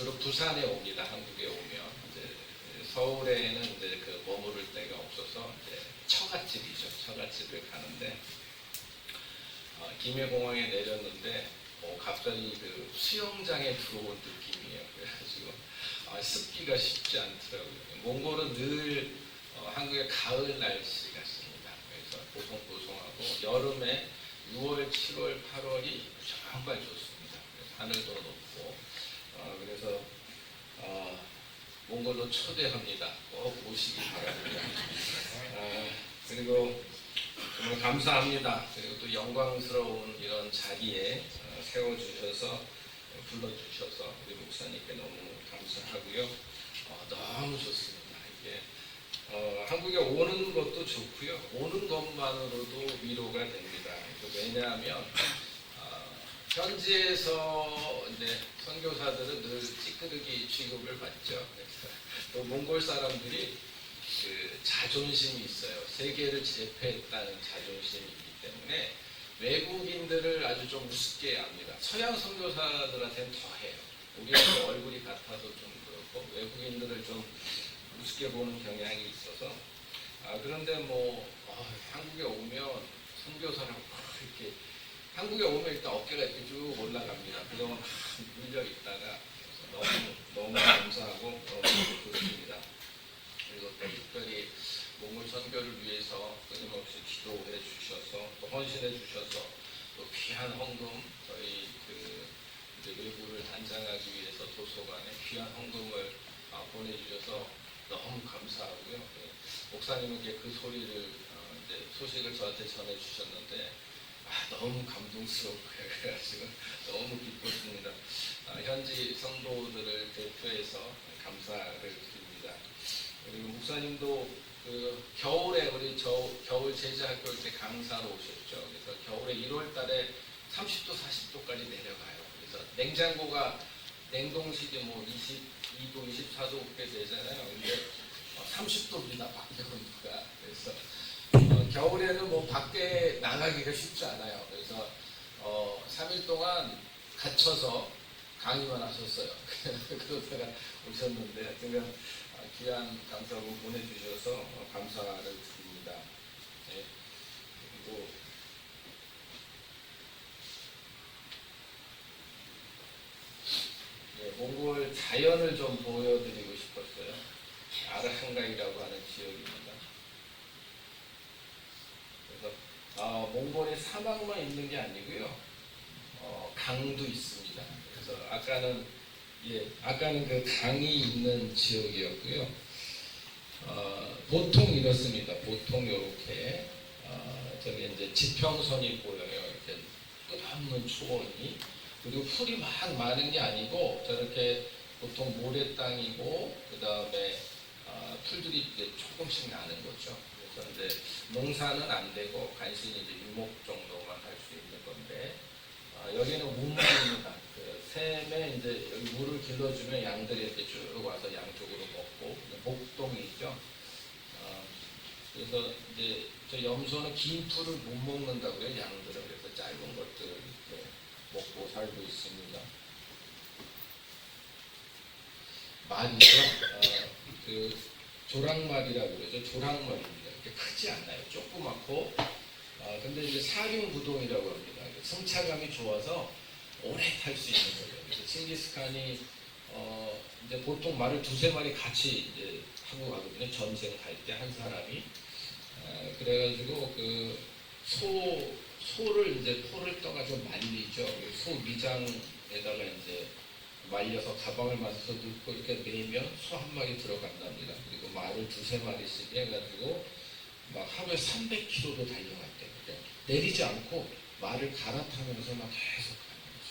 주로 부산에 옵니다. 한국에 오면 이제 서울에는 이제 그 머무를 데가 없어서 이제 처갓집이죠. 처갓집을 가는데 김해공항에 내렸는데 갑자기 그 수영장에 들어온 느낌이에요. 그래가지고 습기가 쉽지 않더라고요. 몽골은 늘 한국의 가을 날씨 같습니다. 그래서 보송보송하고 여름에 6월, 7월, 8월이 정말 좋습니다. 하늘도 높고 그래서 몽골로 초대합니다. 꼭 오시기 바랍니다. 그리고 정말 감사합니다. 그리고 또 영광스러운 이런 자리에 세워주셔서 불러주셔서 우리 목사님께 너무 감사하고요. 너무 좋습니다. 이게 한국에 오는 것도 좋고요. 오는 것만으로도 위로가 됩니다. 왜냐하면 현지에서 이제 선교사들은 늘 찌끄러기 취급을 받죠. 또 몽골 사람들이 그 자존심이 있어요. 세계를 제패했다는 자존심이 있기 때문에 외국인들을 아주 좀 우습게 합니다. 서양 선교사들한테는 더해요. 우리하고 얼굴이 같아서 좀 그렇고 외국인들을 좀 우습게 보는 경향이 있어서 그런데 한국에 오면 선교사라고 이렇게 한국에 오면 일단 어깨가 이렇게 쭉 올라갑니다. 그동안 밀려 있다가 너무 감사하고 너무 좋습니다. 그리고 또 특별히 몽골 선교를 위해서 끊임없이 기도해 주셔서 또 헌신해 주셔서 또 귀한 헌금 저희 이제 외부를 단장하기 위해서 도서관에 귀한 헌금을 보내주셔서 너무 감사하고요. 목사님은 그 소리를 이제 소식을 저한테 전해 주셨는데 너무 감동스럽고 그래가지고 너무 기뻤습니다. 현지 성도들을 대표해서 감사를 드립니다. 그리고 목사님도 그 겨울에 우리 겨울 제자학교 때 강사로 오셨죠. 그래서 겨울에 1월 달에 30도, 40도까지 내려가요. 그래서 냉장고가 냉동실이 22도, 24도 그렇게 되잖아요. 근데 30도입니다. 밖에 온도가. 그래서 겨울에는 밖에 나가기가 쉽지 않아요. 그래서 3일 동안 갇혀서 강의만 하셨어요. 그러다가 오셨는데 하여튼 귀한 강사분 보내주셔서 감사를 드립니다. 네. 그리고 몽골 자연을 좀 보여드리고 싶었어요. 아르한가이라고 하는 지역입니다. 그래서 몽골에 사막만 있는 게 아니고요, 강도 있습니다. 그래서 아까는 그 강이 있는 지역이었고요. 보통 이렇습니다. 보통 이렇게 저기 이제 지평선이 보여요. 이렇게 끝없는 초원이. 그리고 풀이 막 많은 게 아니고 저렇게 보통 모래 땅이고 그 다음에 풀들이 이제 조금씩 나는 거죠. 그래서 이제 농사는 안 되고 간신히 이제 유목 정도만 할 수 있는 건데 여기는 우물입니다. 그 샘에 이제 여기 물을 길러주면 양들이 이렇게 쭉 와서 양쪽으로 먹고 목동이 있죠. 그래서 이제 저 염소는 긴 풀을 못 먹는다고요. 양들은. 그래서 짧은 것들을 이렇게 먹고 살고 있습니다. 말이죠. 그 조랑말이라고 그러죠. 조랑말입니다. 이렇게 크지 않아요. 조그맣고. 근데 이제 사륜구동이라고 합니다. 승차감이 좋아서 오래 탈 수 있는 거예요. 그래서 칭기스칸이 이제 보통 말을 두세 마리 같이 이제 하고 가거든요. 전쟁 갈 때 한 사람이. 그래가지고 그 소를 이제 포를 떠가지고 말리죠. 소 미장에다가 이제 말려서 가방을 맞춰서 넣고 이렇게 내면 소 한 마리 들어간답니다. 그리고 말을 두세 마리씩 해가지고 막 하루에 300km도 달려갔대요. 내리지 않고 말을 갈아타면서 막 계속 가는 거죠.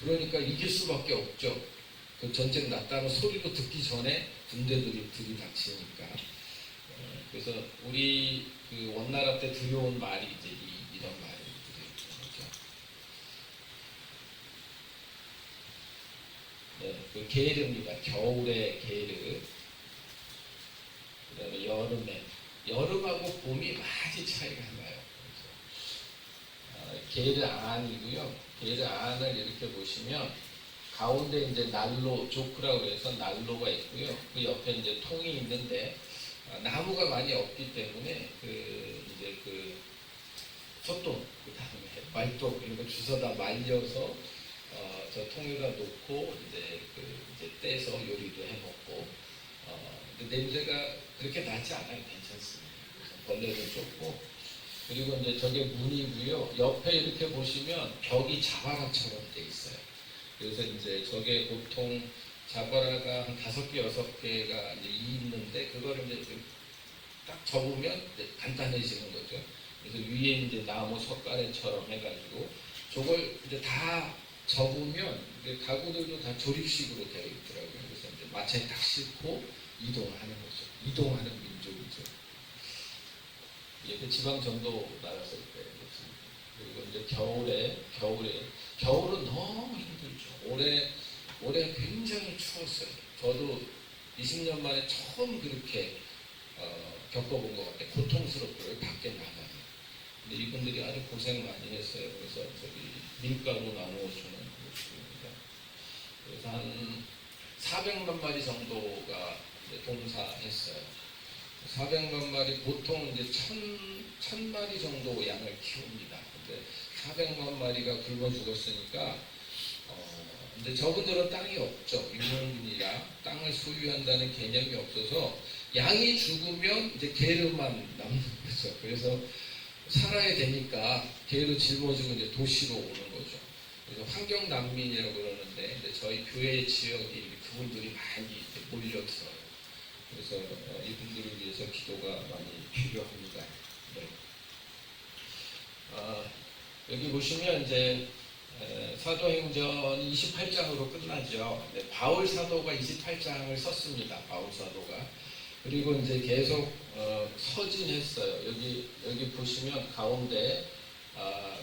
그러니까 이길 수밖에 없죠. 그 전쟁 났다는 소리도 듣기 전에 군대들이 들이닥치니까. 그래서 우리 그 원나라 때 들여온 말이 이제 이런 말들이 거죠. 네, 그 게르입니다. 겨울에 게르. 그다음에 여름하고 봄이 많이 차이가 나요. 게르안이고요. 게르안을 이렇게 보시면 가운데 이제 난로 조크라고 해서 난로가 있고요. 그 옆에 이제 통이 있는데 나무가 많이 없기 때문에 이제 소똥, 그 다음에 말똥 이런 거 주워다 말려서 저 통에다 놓고 이제 떼서 요리도 해 먹고 근데 냄새가 그렇게 나지 않아요. 괜찮습니다. 그래서 벌레도 좁고 그리고 이제 저게 문이고요. 옆에 이렇게 보시면 벽이 자바라처럼 돼 있어요. 그래서 이제 저게 보통 자바라가 한 5개, 6개가 이제 있는데 그거를 이제 딱 접으면 이제 간단해지는 거죠. 그래서 위에 이제 나무 석가래처럼 해가지고 저걸 이제 다 접으면 이제 가구들도 다 조립식으로 되어 있더라고요. 그래서 이제 마차에 딱 싣고 이동하는 거죠. 이동하는 민족이죠. 그 지방 전도 나갔을 때 그리고 이제 겨울은 너무 힘들죠. 올해 굉장히 추웠어요. 저도 20년 만에 처음 그렇게 겪어본 것 같아요. 고통스럽고요. 밖에 나가요. 근데 이분들이 아주 고생 많이 했어요. 그래서 저기 밀가루 나누어주는 모습입니다. 그래서 한 400만 마리 정도가 동사했어요. 400만 마리, 보통 이제 1000마리 정도 양을 키웁니다. 근데 400만 마리가 굶어 죽었으니까, 근데 저분들은 땅이 없죠. 유목민이라 땅을 소유한다는 개념이 없어서 양이 죽으면 이제 게르만 남는 거죠. 그래서 살아야 되니까 게르 짊어지고 이제 도시로 오는 거죠. 그래서 환경 난민이라고 그러는데 저희 교회 지역이 그분들이 많이 몰려들어요. 그래서 이분들을 위해서 기도가 많이 필요합니다. 네. 여기 보시면 이제 사도행전 28장으로 끝나죠. 네, 바울 사도가 28장을 썼습니다. 바울 사도가. 그리고 이제 계속 서진했어요. 여기 보시면 가운데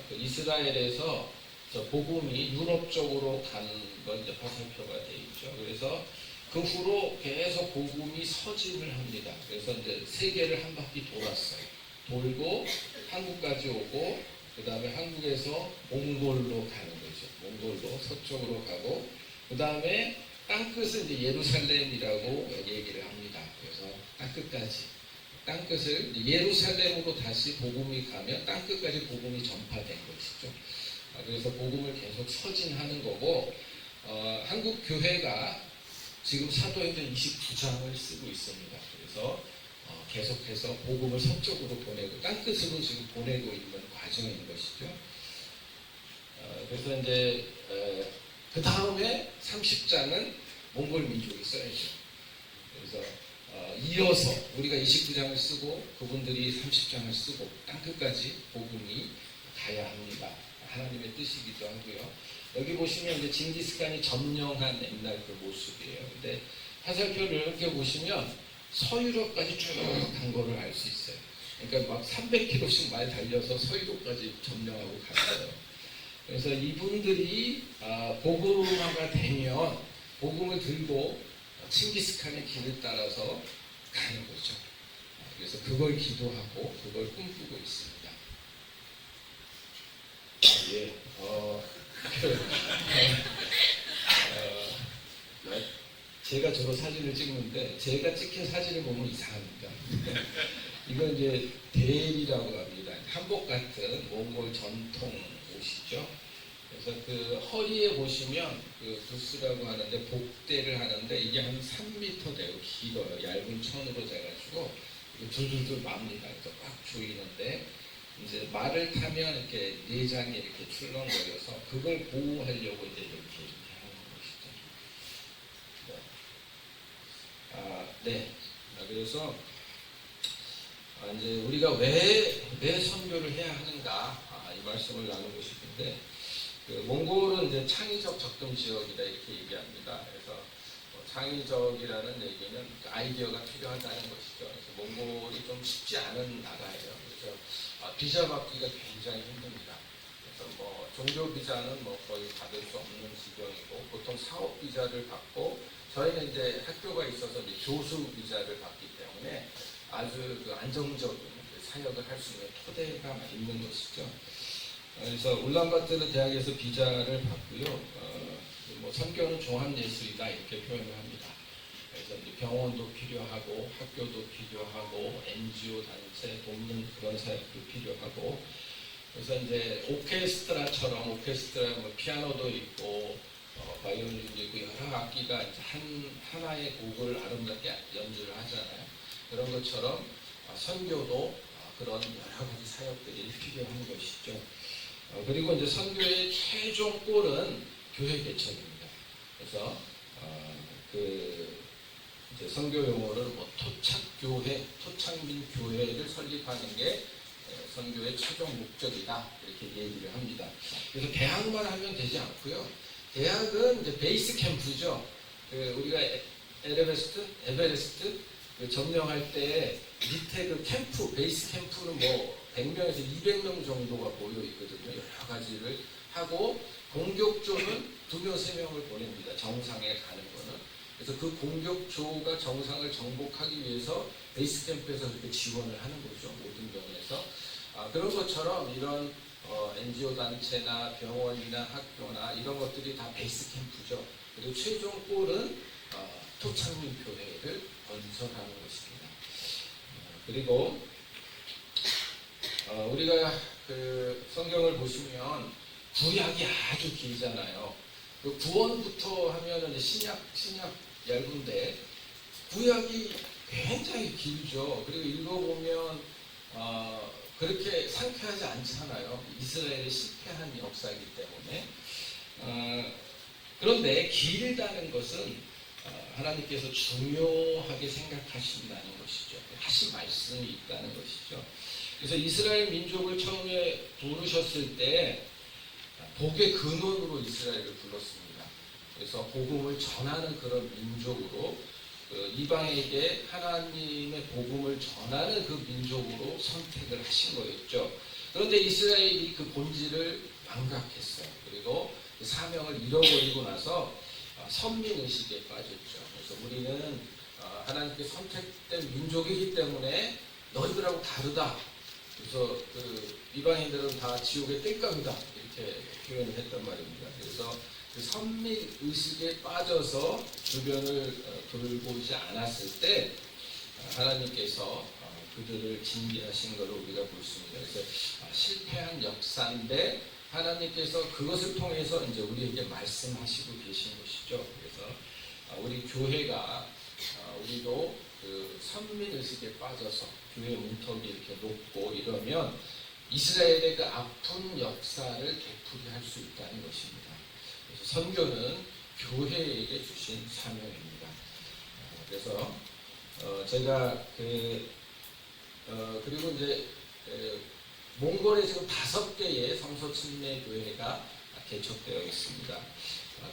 그 이스라엘에서 저 복음이 유럽 쪽으로 가는 건 이제 화살표가 되어 있죠. 그래서 그 후로 계속 복음이 서진을 합니다. 그래서 이제 세계를 한 바퀴 돌았어요. 돌고 한국까지 오고 그 다음에 한국에서 몽골로 가는 거죠. 몽골로 서쪽으로 가고 그 다음에 땅끝은 이제 예루살렘이라고 얘기를 합니다. 그래서 땅끝을 예루살렘으로 다시 복음이 가면 땅끝까지 복음이 전파된 것이죠. 그래서 복음을 계속 서진하는 거고 한국 교회가 지금 사도행전 29장을 쓰고 있습니다. 그래서 계속해서 복음을 서쪽으로 보내고 땅끝으로 지금 보내고 있는 과정인 것이죠. 그래서 이제 그 다음에 30장은 몽골 민족이 써야죠. 그래서 이어서 우리가 29장을 쓰고 그분들이 30장을 쓰고 땅끝까지 복음이 가야 합니다. 하나님의 뜻이기도 하고요. 여기 보시면 이제 징기스칸이 점령한 옛날 그 모습이에요. 근데 화살표를 이렇게 보시면 서유럽까지 쭉 간 거를 알 수 있어요. 그러니까 막 300km씩 말 달려서 서유럽까지 점령하고 갔어요. 그래서 이분들이 복음화가 되면 복음을 들고 칭기스칸의 길을 따라서 가는 거죠. 그래서 그걸 기도하고 그걸 꿈꾸고 있습니다. 예. 제가 저로 사진을 찍는데 제가 찍힌 사진을 보면 이상합니다. 이건 이제 대리라고 합니다. 한복 같은 몽골 전통 옷이죠. 그래서 그 허리에 보시면 그 부스라고 하는데 복대를 하는데 이게 한 3m 돼요. 길어요. 얇은 천으로 돼가지고 둘둘둘 맙니다. 그래서 꽉 조이는데 이제 말을 타면 이렇게 내장이 이렇게 출렁거려서 그걸 보호하려고 이제 이렇게 하는 것이죠. 네. 그래서 이제 우리가 왜 선교를 해야 하는가 이 말씀을 나누고 싶은데 그 몽골은 이제 창의적 접근 지역이다 이렇게 얘기합니다. 그래서 창의적이라는 얘기는 아이디어가 필요하다는 것이죠. 그래서 몽골이 좀 쉽지 않은 나라예요. 그래서 비자 받기가 굉장히 힘듭니다. 그래서 뭐 종교 비자는 뭐 거의 받을 수 없는 지경이고 보통 사업 비자를 받고 저희는 이제 학교가 있어서 이제 교수 비자를 받기 때문에 아주 그 안정적인 사역을 할 수 있는 토대가 있는 것이죠. 그래서 울란바토르 대학에서 비자를 받고요. 뭐 선교는 종합예술이다 이렇게 표현을 합니다. 그래서 이제 병원도 필요하고 학교도 필요하고 NGO 단체 돕는 그런 사역도 필요하고 그래서 이제 오케스트라처럼 오케스트라 뭐 피아노도 있고 바이올린도 있고 여러 악기가 이제 하나의 곡을 아름답게 연주를 하잖아요. 그런 것처럼 선교도 그런 여러 가지 사역들이 필요한 것이죠. 그리고 이제 선교의 최종 골은 교회 개척입니다. 그래서 그 이제 선교 용어를 뭐 토착교회, 토착민 교회를 설립하는 게 선교의 최종 목적이다 이렇게 얘기를 합니다. 그래서 대학만 하면 되지 않고요. 대학은 이제 베이스 캠프죠. 우리가 에베레스트 점령할 때 밑에 그 캠프, 베이스 캠프는 뭐 100명에서 200명 정도가 모여 있거든요. 여러 가지를 하고 공격조는 2명, 3명을 보냅니다. 정상에 가는 거는. 그래서 그 공격조가 정상을 정복하기 위해서 베이스 캠프에서 그렇게 지원을 하는 거죠. 모든 면에서. 그런 것처럼 이런 NGO 단체나 병원이나 학교나 이런 것들이 다 베이스 캠프죠. 그리고 최종 골은 토착민 교회를 건설하는 것입니다. 그리고 우리가 그 성경을 보시면 구약이 아주 길잖아요. 그 구원부터 하면은 신약 얇은데 구약이 굉장히 길죠. 그리고 읽어보면 그렇게 상쾌하지 않잖아요. 이스라엘이 실패한 역사이기 때문에. 그런데 길다는 것은 하나님께서 중요하게 생각하신다는 것이죠. 하신 말씀이 있다는 것이죠. 그래서 이스라엘 민족을 처음에 부르셨을 때 복의 근원으로 이스라엘을 불렀습니다. 그래서 복음을 전하는 그런 민족으로 이방에게 하나님의 복음을 전하는 그 민족으로 선택을 하신 거였죠. 그런데 이스라엘이 그 본질을 망각했어요. 그리고 그 사명을 잃어버리고 나서 선민의식에 빠졌죠. 그래서 우리는 하나님께 선택된 민족이기 때문에 너희들하고 다르다. 그래서 그 이방인들은 다 지옥의 땔감이다. 이렇게 표현을 했단 말입니다. 그래서 그 선민의식에 빠져서 주변을 돌보지 않았을 때 하나님께서 그들을 징계하신 것을 우리가 볼 수 있습니다. 그래서 실패한 역사인데 하나님께서 그것을 통해서 이제 우리에게 말씀하시고 계신 것이죠. 그래서 우리 교회가 우리도 그 선민의식에 빠져서 교회 문턱이 이렇게 높고 이러면 이스라엘의 그 아픈 역사를 되풀이할 수 있다는 것입니다. 그래서 선교는 교회에게 주신 사명입니다. 그래서 제가 그리고 이제 몽골에 지금 5개의 성서 침례 교회가 개척되어 있습니다.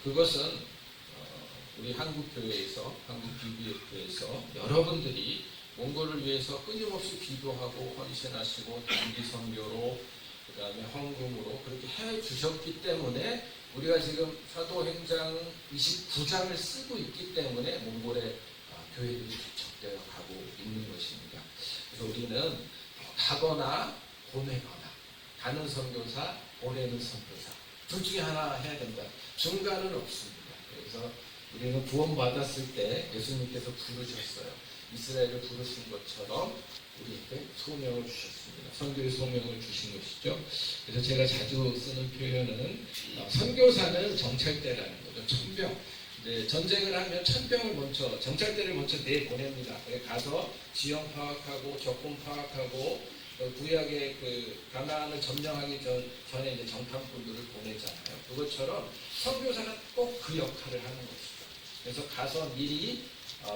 그것은 우리 한국교회에서, 한국BBF에서 여러분들이 몽골을 위해서 끊임없이 기도하고 헌신하시고 단기 선교로 그 다음에 헌금으로 그렇게 해 주셨기 때문에 우리가 지금 사도행장 29장을 쓰고 있기 때문에 몽골에 교회들이 개척되어 가고 있는 것입니다. 그래서 우리는 가거나 보내거나 가는 선교사, 보내는 선교사 둘 중에 하나 해야 된다. 중간은 없습니다. 그래서 우리는 구원받았을 때 예수님께서 부르셨어요. 이스라엘을 부르신 것처럼 우리에게 소명을 주셨습니다. 선교의 소명을 주신 것이죠. 그래서 제가 자주 쓰는 표현은 선교사는 정찰대라는 거죠. 천병. 이제 전쟁을 하면 천병을 먼저, 정찰대를 먼저 내보냅니다. 가서 지형 파악하고 적군 파악하고 구약의 그 가나안을 점령하기 전에 이제 정탐꾼들을 보내잖아요. 그것처럼 선교사는 꼭 그 역할을 하는 것이죠. 그래서 가서 미리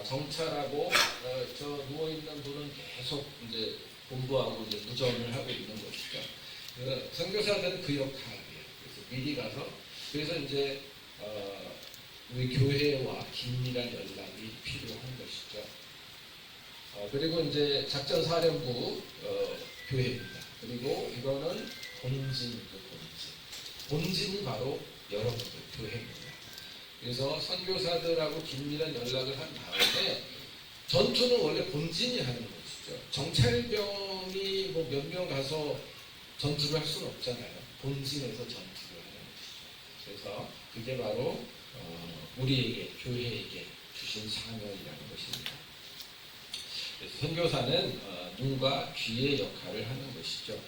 정찰하고 저 누워 있는 분은 계속 이제 공부하고 이제 무전을 하고 있는 것이죠. 선교사들은 그 역할이에요. 그래서 미리 가서 그래서 이제 우리 교회와 긴밀한 연락이 필요한 것이죠. 그리고 이제 작전사령부 교회입니다. 그리고 이거는 본진이죠. 본진이 바로 여러분들 교회입니다. 그래서 선교사들하고 긴밀한 연락을 한 다음에 전투는 원래 본진이 하는 것이죠. 정찰병이 뭐 몇 명 가서 전투를 할 수는 없잖아요. 본진에서 전투를 하는 것이죠. 그래서 그게 바로 우리에게 교회에게 주신 사명이라는 것입니다. 그래서 선교사는 눈과 귀의 역할을 하는 것이죠.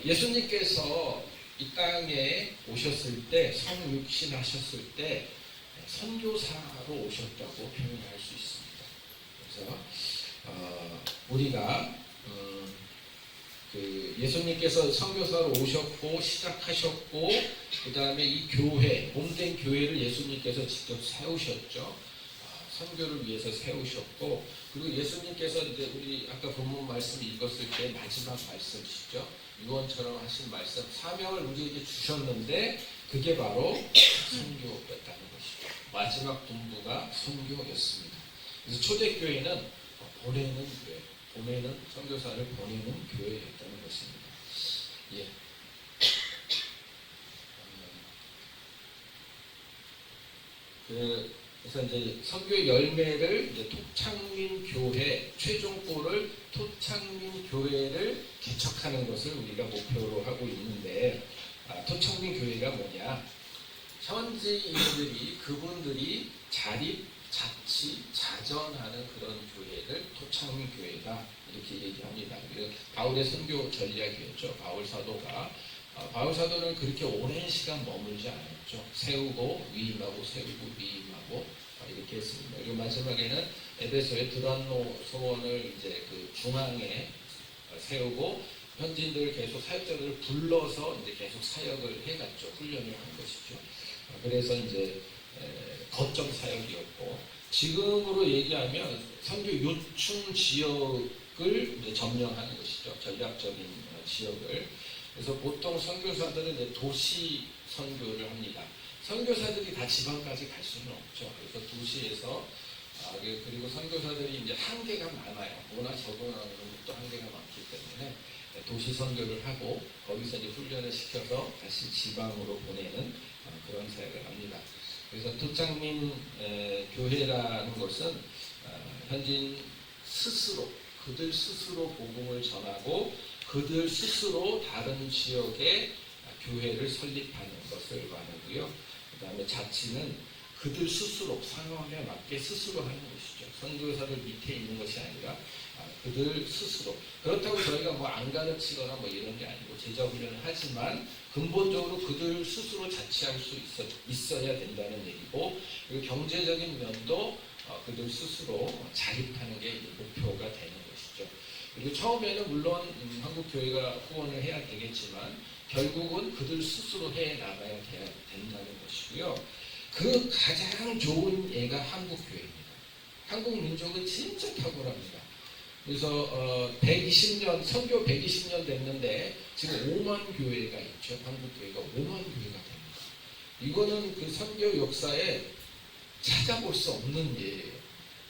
예수님께서 이 땅에 오셨을 때 성육신하셨을 때 선교사로 오셨다고 표현할 수 있습니다. 그래서 우리가 그 예수님께서 선교사로 오셨고 시작하셨고 그 다음에 이 교회 몸된 교회를 예수님께서 직접 세우셨죠. 선교를 위해서 세우셨고 그리고 예수님께서 이제 우리 아까 본문 말씀 읽었을 때 마지막 말씀이시죠. 유언처럼 하신 말씀 사명을 우리에게 주셨는데 그게 바로 선교였다는 것이죠. 마지막 분부가 선교였습니다. 그래서 초대교회는 보내는 교회 보내는 선교사를 보내는 교회였다는 것입니다. 예. 그래서 이제 선교의 열매를 이제 토착민 교회 최종골을 토착민 교회를 개척하는 것을 우리가 목표로 하고 있는데 토착민 교회가 뭐냐? 현지인들이 그분들이 자립 자치, 자전하는 그런 교회를 토착민 교회다 이렇게 얘기합니다. 바울의 선교 전략이었죠. 바울 사도는 그렇게 오랜 시간 머물지 않았죠. 세우고 위임하고 세우고 위임하고 이렇게 했습니다. 그리고 마지막에는 에베소의 드란노 소원을 이제 그 중앙에 세우고 현지인들을 계속 사역자들을 불러서 이제 계속 사역을 해갔죠. 훈련을 한 것이죠. 그래서 이제 거점 사역이었고 지금으로 얘기하면 선교 요충 지역을 이제 점령하는 것이죠. 전략적인 지역을. 그래서 보통 선교사들은 이제 도시 선교를 합니다. 선교사들이 다 지방까지 갈 수는 없죠. 그래서 도시에서 그리고 선교사들이 이제 한계가 많아요. 워낙 적응하는 것도 한계가 많기 때문에 도시 선교를 하고 거기서 이제 훈련을 시켜서 다시 지방으로 보내는 그런 사역을 합니다. 그래서 토착민 교회라는 것은 현지인 스스로 그들 스스로 복음을 전하고 그들 스스로 다른 지역에 교회를 설립하는 것을 말하고요. 그 다음에 자치는 그들 스스로 상황에 맞게 스스로 하는 것이죠. 선교사들 밑에 있는 것이 아니라 그들 스스로. 그렇다고 저희가 뭐 안 가르치거나 뭐 이런 게 아니고 제자 훈련을 하지만 근본적으로 그들 스스로 자치할 수 있어야 된다는 얘기고 그리고 경제적인 면도 그들 스스로 자립하는 게 목표가 되는 것이죠. 그리고 처음에는 물론 한국 교회가 후원을 해야 되겠지만 결국은 그들 스스로 해 나가야 된다는 것이고요. 그 가장 좋은 예가 한국 교회입니다. 한국 민족은 진짜 탁월합니다. 그래서 120년 선교 120년 됐는데 지금 5만 교회가 있죠. 한국 교회가 5만 교회가 됩니다. 이거는 그 선교 역사에 찾아볼 수 없는 예예요.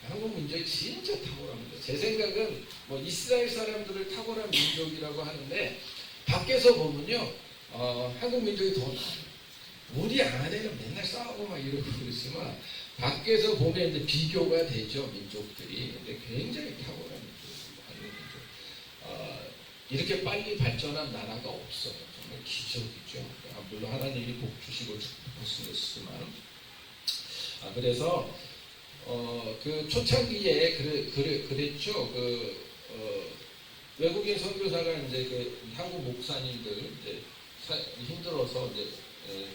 한국 민족이 진짜 탁월합니다. 제 생각은 뭐 이스라엘 사람들을 탁월한 민족이라고 하는데 밖에서 보면요 한국 민족이 더 나아요. 우리 안에는 맨날 싸우고 막 이러고 그러지만 밖에서 보면 이제 비교가 되죠. 민족들이. 근데 굉장히 탁월한 민족입니다. 한국 민족. 이렇게 빨리 발전한 나라가 없어요. 정말 기적이죠. 물론 하나님이 복 주시고 축복하시겠지만 그래서 그 초창기에 그랬죠. 외국인 선교사가 이제 그 한국 목사님들 이제 힘들어서 이제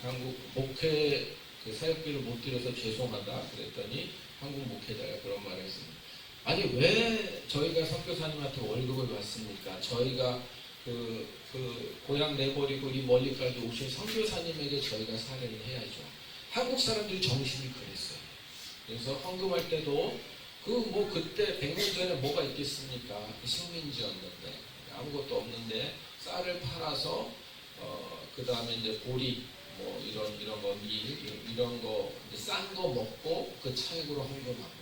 한국 목회 그 사역비를 못 드려서 죄송하다 그랬더니 한국 목회자가 그런 말을 했습니다. 아니 왜 저희가 선교사님한테 월급을 받습니까? 저희가 그 고향 내버리고 이 멀리까지 오신 선교사님에게 저희가 사례를 해야죠. 한국 사람들이 정신이 그랬어요. 그래서 헌금할 때도 뭐 그때 100년 전에 뭐가 있겠습니까? 식민지였는데 아무것도 없는데 쌀을 팔아서 그 다음에 이제 보리 뭐 이런 거 밀 이런 거 싼 거 먹고 그 차액으로 헌금하고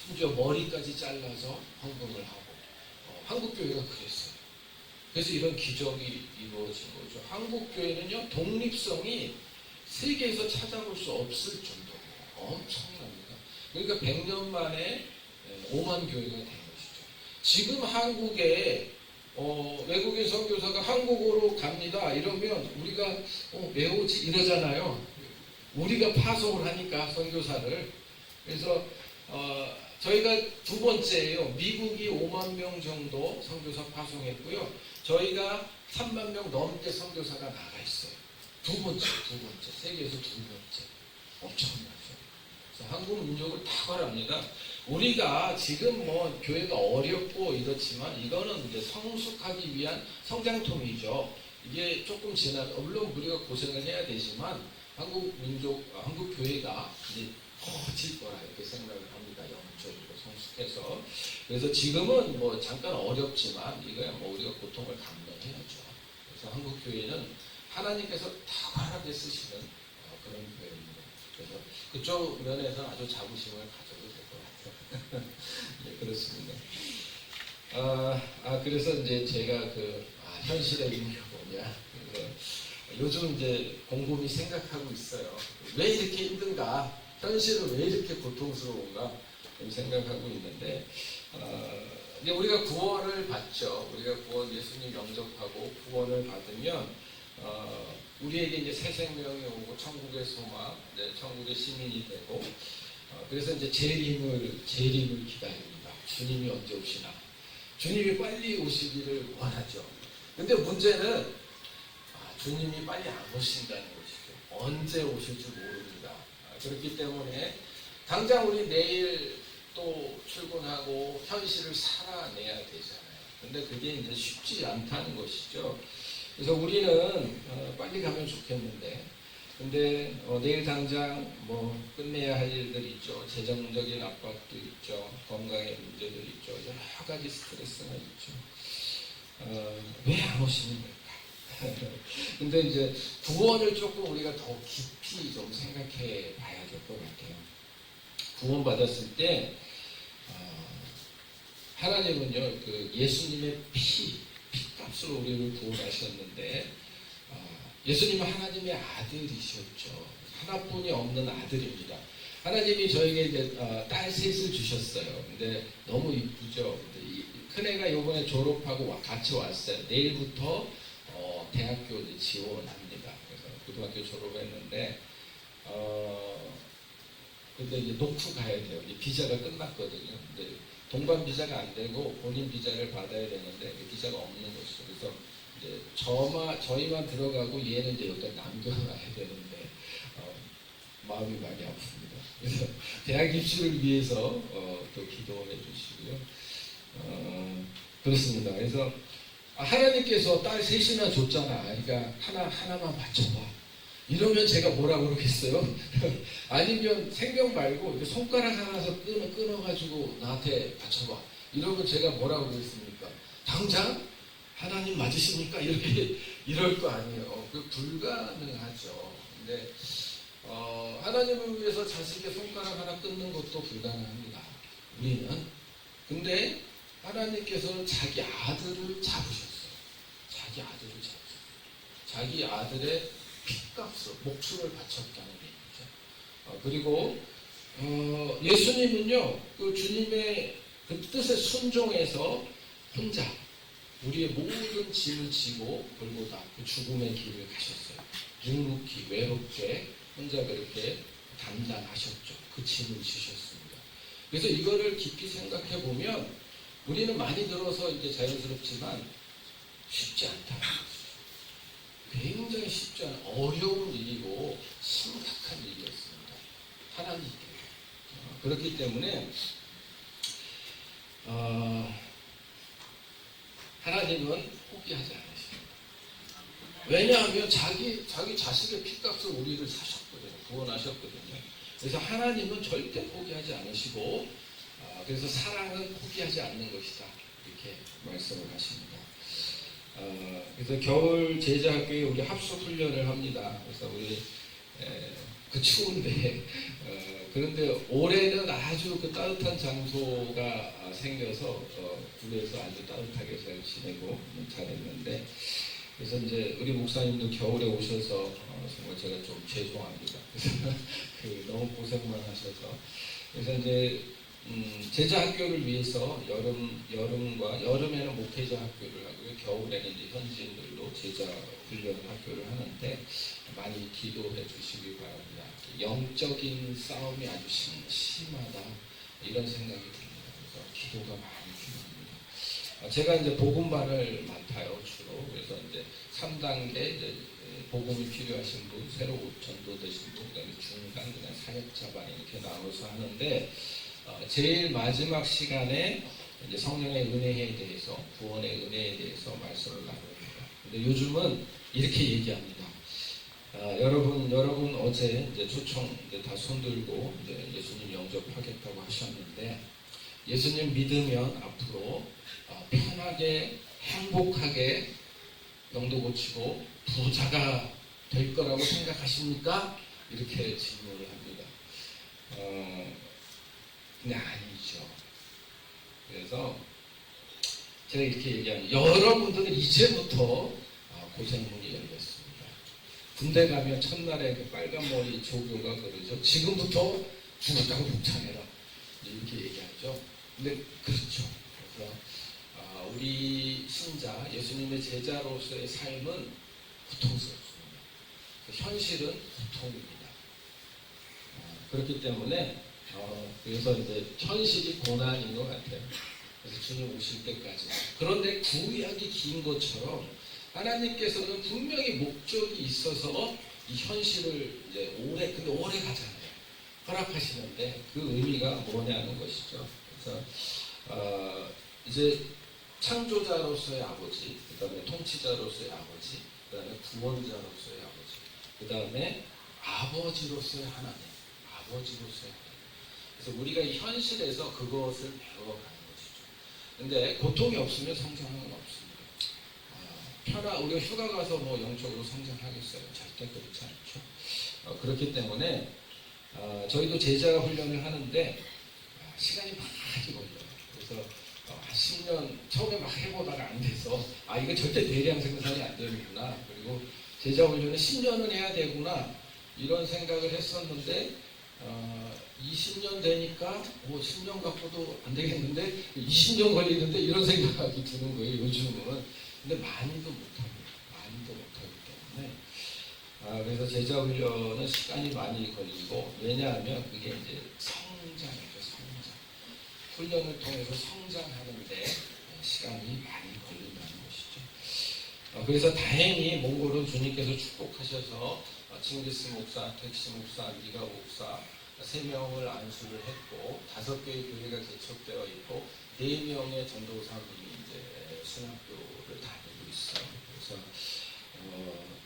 심지어 머리까지 잘라서 헌금을 하고 한국 교회가 그랬어요. 그래서 이런 기적이 이루어진 거죠. 한국 교회는요 독립성이 세계에서 찾아볼 수 없을 정도예요. 엄청납니다. 그러니까 100년 만에 5만 교회가 된 것이죠. 지금 한국에 외국인 선교사가 한국으로 갑니다. 이러면 우리가 왜 오지? 이러잖아요. 우리가 파송을 하니까 선교사를. 그래서 저희가 두 번째예요. 미국이 5만 명 정도 선교사 파송했고요. 저희가 3만 명 넘게 선교사가 나가 있어요. 두 번째. 세계에서 두 번째. 엄청나죠. 그래서 한국 민족을 탁월합니다. 우리가 지금 뭐 교회가 어렵고 이렇지만 이거는 이제 성숙하기 위한 성장통이죠. 이게 조금 물론 우리가 고생을 해야 되지만 한국 민족, 한국 교회가 이제 커질 거라 이렇게 생각을 합니다. 영적으로 성숙해서. 그래서 지금은 뭐 잠깐 어렵지만 이거야 뭐 우리가 고통을 감당해야죠. 그래서 한국 교회는 하나님께서 탁월하게 쓰시는 그런 교회입니다. 그래서 그쪽 면에서 아주 자부심을 가져도 될 것 같아요. 네, 그렇습니다. 그래서 이제 제가 현실의 의미가 뭐냐. 그래서 요즘 이제 곰곰이 생각하고 있어요. 왜 이렇게 힘든가? 현실은 왜 이렇게 고통스러운가? 생각하고 있는데, 이제 우리가 구원을 받죠. 우리가 예수님 영접하고 구원을 받으면, 우리에게 이제 새 생명이 오고 천국의 소망, 이제 천국의 시민이 되고, 그래서 이제 재림을 기다립니다. 주님이 언제 오시나? 주님이 빨리 오시기를 원하죠. 근데 문제는 주님이 빨리 안 오신다는 것이죠. 언제 오실지 모릅니다. 그렇기 때문에 당장 우리 내일 또 출근하고 현실을 살아내야 되잖아요. 근데 그게 이제 쉽지 않다는 것이죠. 그래서 우리는 빨리 가면 좋겠는데, 근데 내일 당장 뭐 끝내야 할 일들 있죠. 재정적인 압박도 있죠. 건강의 문제들 있죠. 여러 가지 스트레스가 있죠. 왜 안 오시는 걸까? 근데 이제 구원을 조금 우리가 더 깊이 좀 생각해 봐야 될 것 같아요. 구원 받았을 때 하나님은요 예수님의 피값으로 우리를 구원하셨는데 예수님은 하나님의 아들이셨죠. 하나뿐이 없는 아들입니다. 하나님이 저에게 이제 딸 셋을 주셨어요. 근데 너무 이쁘죠. 근데 큰애가 이번에 졸업하고 같이 왔어요. 내일부터 대학교 이제 지원합니다. 그래서 고등학교 졸업했는데 근데 이제 놓고 가야 돼요. 이제 비자가 끝났거든요. 근데 동반 비자가 안 되고 본인 비자를 받아야 되는데 그 비자가 없는 것이죠. 그래서 이제 저희만 들어가고 얘는 이제 여기다 남겨놔야 되는데 마음이 많이 아픕니다. 그래서 대학 입시를 위해서 또 기도해 주시고요. 그렇습니다. 그래서 하나님께서 딸 셋이나 줬잖아. 그러니까 하나만 바쳐봐. 이러면 제가 뭐라 그러겠어요? 아니면 생명 말고 손가락 하나서 끊어가지고 나한테 바쳐봐. 이러면 제가 뭐라 그러겠습니까? 당장 하나님 맞으십니까? 이럴 거 아니에요. 그 불가능하죠. 근데 하나님을 위해서 자식의 손가락 하나 끊는 것도 불가능합니다. 우리는. 근데 하나님께서는 자기 아들을 잡으셨어요. 자기 아들의 핏값으로 목숨을 바쳤다는 얘기죠. 그리고 예수님은요 그 주님의 그 뜻에 순종해서 혼자 우리의 모든 짐을 지고 골고다 그 죽음의 길을 가셨어요. 눅눅히 외롭게 혼자 그렇게 담당하셨죠. 그 짐을 지셨습니다. 그래서 이거를 깊이 생각해 보면 우리는 많이 들어서 이제 자연스럽지만 쉽지 않다는 것이죠. 굉장히 쉽지 않은 어려운 일이고 심각한 일이었습니다. 하나님께. 그렇기 때문에 하나님은 포기하지 않으십니다. 왜냐하면 자기 자식의 피값을 우리를 사셨거든요. 구원하셨거든요. 그래서 하나님은 절대 포기하지 않으시고 그래서 사랑은 포기하지 않는 것이다. 이렇게 말씀을 하십니다. 그래서 겨울 제자학교에 우리 합숙 훈련을 합니다. 그래서 우리 그 추운데 그런데 올해는 아주 그 따뜻한 장소가 생겨서 굴에서 아주 따뜻하게 잘 지내고 잘했는데 그래서 이제 우리 목사님도 겨울에 오셔서 정말 제가 좀 죄송합니다. 그래서 너무 고생만 하셔서 그래서 이제 제자 학교를 위해서 여름에는 목회자 학교를 하고요. 겨울에는 이제 현지인들로 제자 훈련 학교를 하는데 많이 기도해 주시기 바랍니다. 영적인 싸움이 아주 심하다 이런 생각이 듭니다. 그래서 기도가 많이 필요합니다. 제가 이제 복음반을 맡아요 주로. 그래서 이제 3단계 이제 복음이 필요하신 분, 새로 전도되신 분, 그다음에 중간, 그다음에 사역자반 이렇게 나눠서 하는데. 제일 마지막 시간에 이제 성령의 은혜에 대해서, 구원의 은혜에 대해서 말씀을 나눕니다. 근데 요즘은 이렇게 얘기합니다. 여러분 어제 이제 초청 이제 다 손들고 이제 예수님 영접하겠다고 하셨는데 예수님 믿으면 앞으로 편하게 행복하게 영도 고치고 부자가 될 거라고 생각하십니까? 이렇게 질문을 합니다. 근데 아니죠. 그래서 제가 이렇게 얘기하면 여러분들은 이제부터 고생문이 열렸습니다. 군대 가면 첫날에 그 빨간 머리 조교가 그러죠. 지금부터 죽었다고 복창해라. 이렇게 얘기하죠. 근데 그렇죠. 그래서 우리 신자, 예수님의 제자로서의 삶은 고통스럽습니다. 현실은 고통입니다. 그렇기 때문에 그래서 이제 현실이 고난인 것 같아요. 그래서 주님 오실 때까지. 그런데 구약이 긴 것처럼 하나님께서는 분명히 목적이 있어서 이 현실을 이제 근데 오래 가잖아요. 허락하시는데 그 의미가 뭐냐는 것이죠. 그래서 이제 창조자로서의 아버지, 그 다음에 통치자로서의 아버지, 그 다음에 구원자로서의 아버지, 그 다음에 아버지로서의 하나님, 아버지로서의 하나님. 그래서 우리가 이 현실에서 그것을 배워가는 것이죠. 근데 고통이 없으면 성장은 없습니다. 우리가 휴가 가서 뭐 영적으로 성장하겠어요? 절대 그렇지 않죠. 그렇기 때문에 저희도 제자 훈련을 하는데 시간이 많이 걸려요. 그래서 10년 처음에 막 해보다가 안 돼서 이거 절대 대량 생산이 안 되는구나. 그리고 제자 훈련은 10년은 해야 되구나 이런 생각을 했었는데 20년 되니까 10년 갖고도 안 되겠는데 20년 걸리는데 이런 생각이 드는 거예요. 요즘은. 근데 많이도 못합니다. 많이도 못하기 때문에 그래서 제자 훈련은 시간이 많이 걸리고 왜냐하면 그게 이제 성장이죠. 성장. 훈련을 통해서 성장하는데 시간이 많이 걸린다는 것이죠. 그래서 다행히 몽골은 주님께서 축복하셔서 칭기스 목사, 택시 목사, 미가 목사 3명을 안수를 했고 5개의 교회가 개척되어 있고 4명의 전도사분이 이제 신학교를 다니고 있어요. 그래서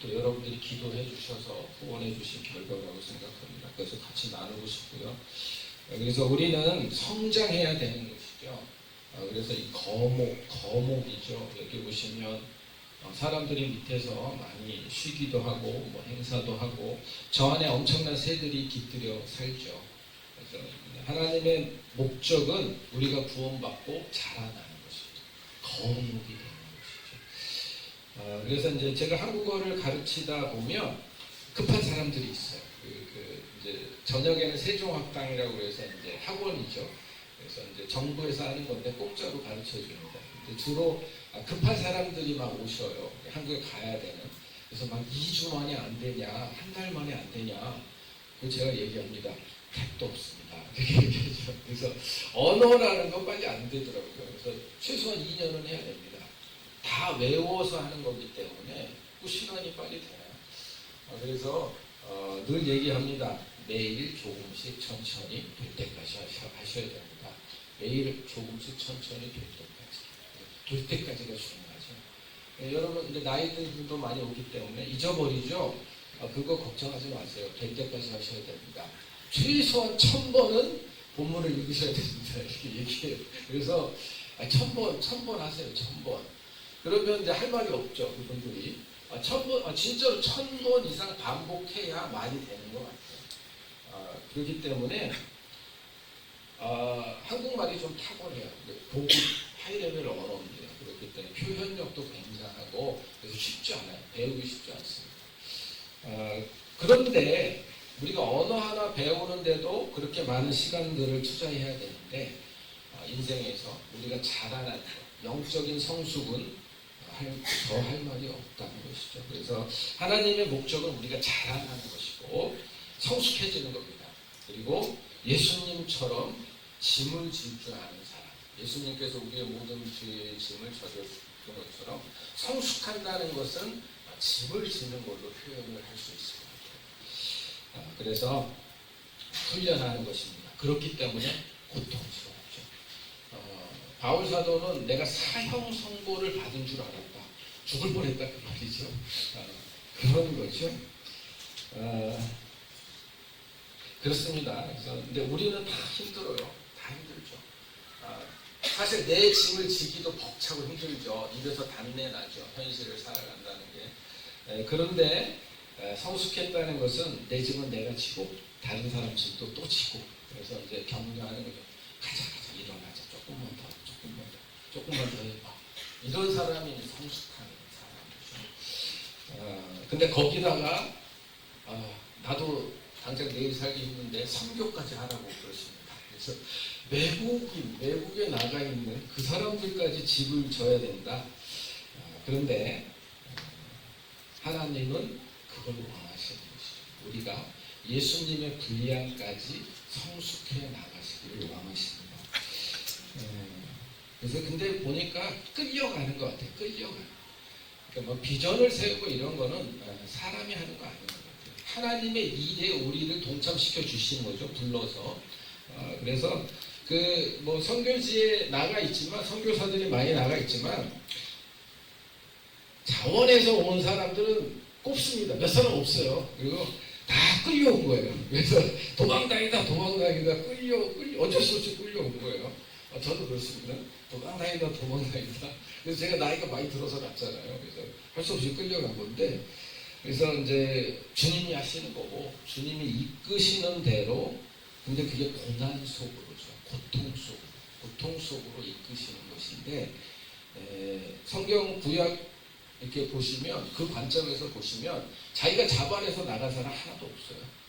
또 여러분들이 기도해 주셔서 후원해 주신 결과라고 생각합니다. 그래서 같이 나누고 싶고요. 그래서 우리는 성장해야 되는 것이죠. 그래서 이 거목이죠. 여기 보시면 사람들이 밑에서 많이 쉬기도 하고 뭐 행사도 하고 저 안에 엄청난 새들이 깃들여 살죠. 그래서 하나님의 목적은 우리가 구원받고 자라나는 것이죠. 거목이 되는 것이죠. 그래서 이제 제가 한국어를 가르치다 보면 급한 사람들이 있어요. 이제 저녁에는 세종학당이라고 해서 이제 학원이죠. 그래서 이제 정부에서 하는 건데 공짜로 가르쳐 줍니다. 근데 주로 급한 사람들이 막 오셔요. 한국에 가야 되는. 그래서 막 2주 만에 안 되냐, 한 달 만에 안 되냐. 그래서 제가 얘기합니다. 택도 없습니다. 이렇게 얘기하죠. 그래서 언어라는 건 빨리 안 되더라고요. 그래서 최소한 2년은 해야 됩니다. 다 외워서 하는 거기 때문에 그 시간이 빨리 돼요. 그래서 늘 얘기합니다. 매일 조금씩 천천히 될 때까지 하셔야 됩니다. 매일 조금씩 천천히 될 때까지가 중요하죠. 여러분 이제 나이 든 분도 많이 오기 때문에 잊어버리죠. 그거 걱정하지 마세요. 될 때까지 하셔야 됩니다. 최소한 1000번은 본문을 읽으셔야 됩니다. 이렇게 얘기해요. 그래서 1000번 하세요. 1000번. 그러면 이제 할 말이 없죠. 그분들이. 1000번, 진짜로 1000번 이상 반복해야 많이 되는 것 같아요. 그렇기 때문에 한국말이 좀 탁월해요. 보고 하이레벨 언어입니다. 그렇기 때문에 표현력도 굉장하고 그래서 쉽지 않아요. 배우기 쉽지 않습니다. 그런데 우리가 언어 하나 배우는데도 그렇게 많은 시간들을 투자해야 되는데 인생에서 우리가 자라나는 것, 영적인 성숙은 더 할 말이 없다는 것이죠. 그래서 하나님의 목적은 우리가 자라나는 것이고 성숙해지는 겁니다. 그리고 예수님처럼 짐을 질 줄 아는 사람, 예수님께서 우리의 모든 죄의 짐을 져주신 것처럼 성숙한다는 것은 짐을 지는 걸로 표현을 할 수 있을 것 같아요. 그래서 훈련하는 것입니다. 그렇기 때문에 고통스러웠죠. 바울 사도는 내가 사형 선고를 받은 줄 알았다. 죽을 뻔했다 그 말이죠. 그런 거죠. 그렇습니다. 그래서 근데 우리는 다 힘들어요. 다 힘들죠. 사실 내 짐을 지기도 벅차고 힘들죠. 입에서 단내 나죠. 현실을 살아간다는 게. 그런데 성숙했다는 것은 내 짐은 내가 지고 다른 사람 짐도 또 지고 그래서 이제 격려하는 거죠. 가자 일어나자. 조금만 더 해봐. 이런 사람이 성숙한 사람이죠. 근데 거기다가 나도 당장 내일 살기 힘든데 선교까지 하라고 그러십니다. 그래서 외국에 나가 있는 그 사람들까지 집을 져야 된다. 그런데 하나님은 그걸 원하시는 것이죠. 우리가 예수님의 분량까지 성숙해 나가시기를 원하십니다. 그래서 근데 보니까 끌려가는 것 같아요. 끌려가는. 그러니까 뭐 비전을 세우고 이런 거는 사람이 하는 거 아닌 것 같아요. 하나님의 일에 우리를 동참시켜 주시는 거죠. 불러서. 그래서 그 뭐 선교지에 나가 있지만 선교사들이 많이 나가 있지만 자원에서 온 사람들은 꼽습니다. 몇 사람 없어요. 그리고 다 끌려온 거예요. 그래서 도망다니다 끌려 어쩔 수 없이 끌려온 거예요. 저도 그렇습니다. 도망다니다. 그래서 제가 나이가 많이 들어서 갔잖아요. 그래서 할 수 없이 끌려간 건데, 그래서 이제 주님이 하시는 거고, 주님이 이끄시는 대로, 근데 그게 고난 속으로죠. 고통 속으로 이끄시는 것인데, 성경 구약 이렇게 보시면, 그 관점에서 보시면, 자기가 자발해서 나간 사람 하나도 없어요.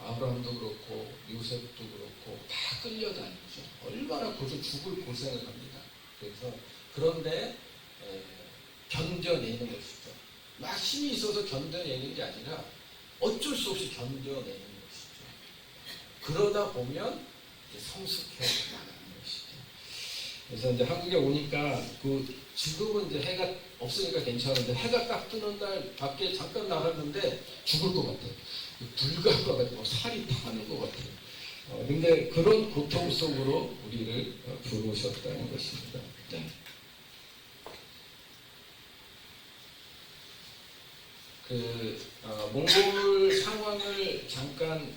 아브라함도 그렇고 요셉도 그렇고 다 끌려다니죠. 얼마나 죽을 고생을 합니다. 그래서 그런데 견뎌내는 것이죠. 막 힘이 있어서 견뎌내는 게 아니라 어쩔 수 없이 견뎌내는 것이죠. 그러다 보면 성숙해 나가는 것이죠. 그래서 이제 한국에 오니까 지금은 이제 해가 없으니까 괜찮은데 해가 딱 뜨는 날 밖에 잠깐 나갔는데 죽을 것 같아요. 불가가 가지고 살이 타는 것 같아요. 근데 그런 고통 속으로 우리를 부르셨다는 것입니다. 네. 몽골 상황을 잠깐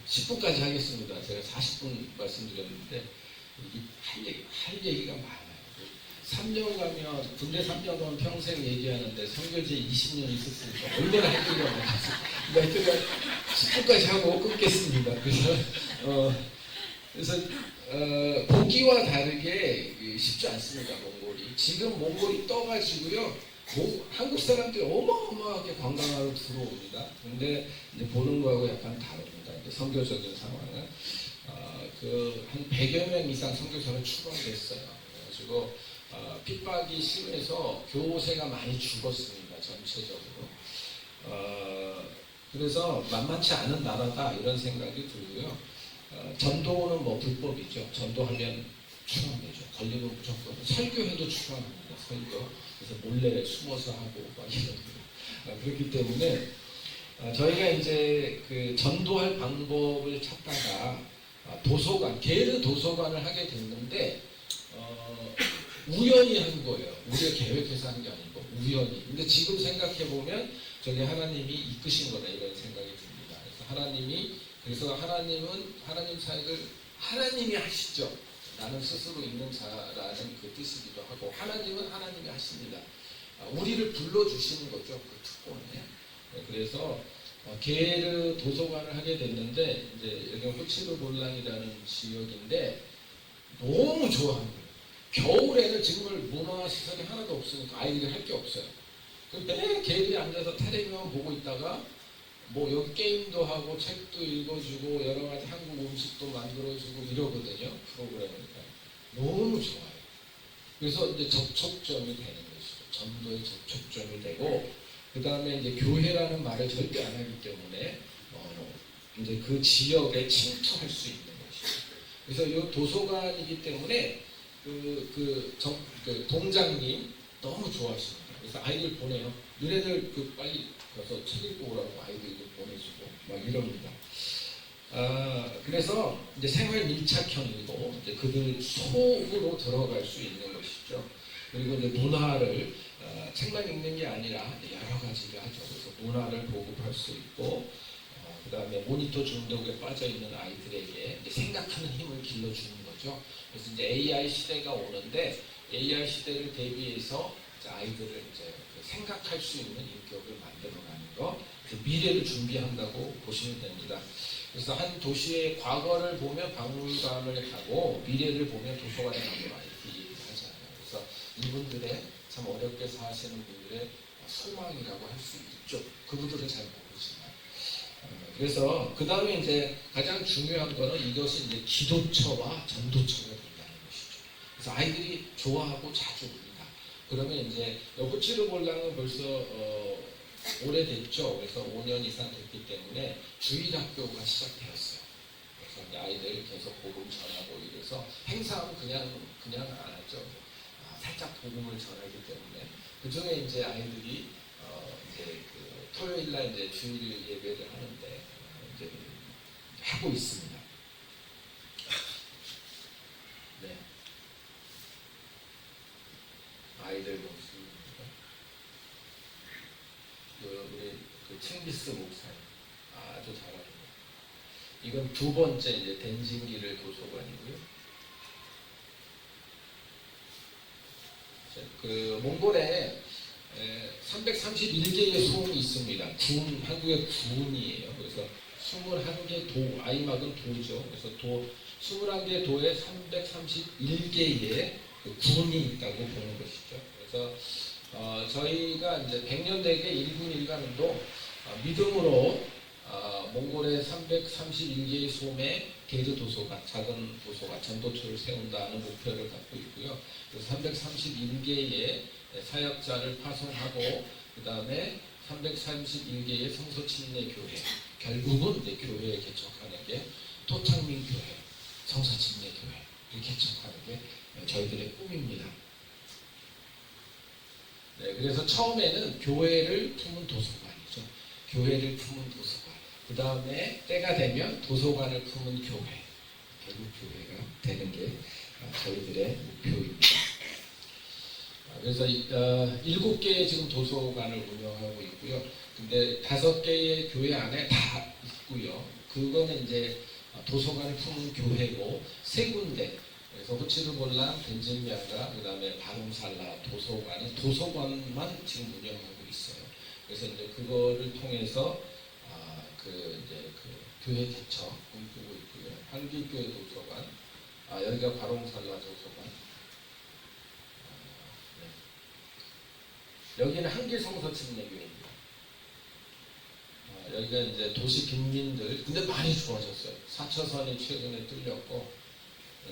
10분까지 하겠습니다. 제가 40분 말씀드렸는데 할 얘기가 많아요. 3년 가면 군대 3년 가면 평생 얘기하는데 선교지에 20년 있었으니까 얼마나 할 얘기가 많았어요. 그러니까 10분까지 하고 끊겠습니다. 그래서 보기와 다르게 쉽지 않습니다. 몽골이 지금 몽골이 떠가지고요. 한국 사람들이 어마어마하게 관광하러 들어옵니다. 근데 이제 보는 거하고 약간 다릅니다. 이제 선교적인 상황은 한 100여 명 이상 선교사로 추방됐어요. 그래가지고 핍박이 심해서 교세가 많이 죽었습니다. 전체적으로. 그래서 만만치 않은 나라다 이런 생각이 들고요. 전도는 뭐 불법이죠. 전도하면 추방되죠. 걸리면 무조건 설교해도 추방합니다. 설교. 그래서 몰래 숨어서 하고 막 이런 그렇기 때문에 저희가 이제 그 전도할 방법을 찾다가 게르 도서관을 하게 됐는데 우연히 한 거예요. 우리가 계획해서 한 게 아니고 우연히. 근데 지금 생각해 보면 저게 하나님이 이끄신 거다 이런 생각이 듭니다. 그래서 하나님은 하나님 사역을 하나님이 하시죠. 나는 스스로 있는 자라는 그 뜻이기도 하고 하나님은 하나님이 하십니다. 우리를 불러주시는 거죠. 그 특권에. 그래서 게르 도서관을 하게 됐는데 이제 여기 호치르 몰랑이라는 지역인데 너무 좋아합니다. 겨울에는 정말 문화시설이 하나도 없으니까 아이들이 할 게 없어요. 매일 게르에 앉아서 텔레비전 보고 있다가 뭐 여기 게임도 하고 책도 읽어주고 여러 가지 한국 음식도 만들어주고 이러거든요. 프로그램이니까 너무 좋아요. 그래서 이제 접촉점이 되는 것이죠. 전도의 접촉점이 되고 그 다음에 이제 교회라는 말을 절대 안 하기 때문에 이제 그 지역에 침투할 수 있는 것이죠. 그래서 이 도서관이기 때문에 그 동장님 너무 좋아하십니다. 그래서 아이들 보내요. 너네들 빨리 가서 책 읽고 오라고 아이들도 보내주고 막 이럽니다. 그래서 이제 생활 밀착형이고 이제 그들 속으로 들어갈 수 있는 것이죠. 그리고 이제 문화를 책만 읽는 게 아니라 여러 가지를 하죠. 그래서 문화를 보급할 수 있고 그 다음에 모니터 중독에 빠져 있는 아이들에게 이제 생각하는 힘을 길러주는 거죠. 그래서 이제 AI 시대가 오는데 AI 시대를 대비해서 아이들을 이제 생각할 수 있는 인격을 만들어가는 거, 그 미래를 준비한다고 보시면 됩니다. 그래서 한 도시의 과거를 보면 박물관을 가고 미래를 보면 도서관에 가고 이렇게 얘기하잖아요. 그래서 이분들의 참 어렵게 사시는 분들의 소망이라고 할 수 있죠. 그분들은 잘 모르지만. 그래서 그 다음에 이제 가장 중요한 거는 이것이 이제 기도처와 전도처가 된다는 것이죠. 그래서 아이들이 좋아하고 자주 옵니다. 그러면 이제 호치루 볼랑은 벌써 오래됐죠. 그래서 5년 이상 됐기 때문에 주일학교가 시작되었어요. 그래서 이제 아이들 계속 복음 전하고 이래서 행사하면 그냥 안 하죠. 살짝 복음을 전하기 때문에 그 중에 이제 아이들이 이제 토요일 날 이제 주일 예배를 하는데 이제 하고 있습니다. 네. 아이들 모습입니다. 우리 칭기스 목사님 아주 잘하는 거. 이건 두 번째 이제 덴징기를 도서관이고요. 몽골에 331개의 소음이 있습니다. 한국의 군이에요. 그래서 21개 도, 아이막은 도죠. 그래서 21개 도에 331개의 군이 있다고 보는 것이죠. 그래서 저희가 이제 100년 대계 1군 1관원도 믿음으로 몽골의 331개의 소매 게르 도서관, 작은 도서관, 전도처를 세운다는 목표를 갖고 있고요. 그래서 331개의 사역자를 파송하고 그 다음에 331개의 성서 침례 교회, 결국은 이제 교회에 개척하는 게 토창민 교회, 성서 침례 교회를 개척하는 게 저희들의 꿈입니다. 네, 그래서 처음에는 교회를 품은 도서관이죠. 교회를 품은 도서관. 그 다음에 때가 되면 도서관을 품은 교회. 결국 교회가 되는 게 저희들의 목표입니다. 그래서 7개의 지금 도서관을 운영하고 있고요. 근데 5개의 교회 안에 다 있고요. 그거는 이제 도서관을 품은 교회고 3군데. 그래서 호치루볼랑, 벤질미아가 그다음에 바롱살라 도서관은 도서관만 지금 운영하고 있어요. 그래서 이제 그거를 통해서 이제 교회 개척 꿈꾸고 있고요. 한길교회 도서관, 여기가 바롱살라 도서관. 네. 여기는 한길성서 침례교회입니다. 여기가 이제 도시 빈민들, 근데 많이 좋아졌어요. 4차선이 최근에 뚫렸고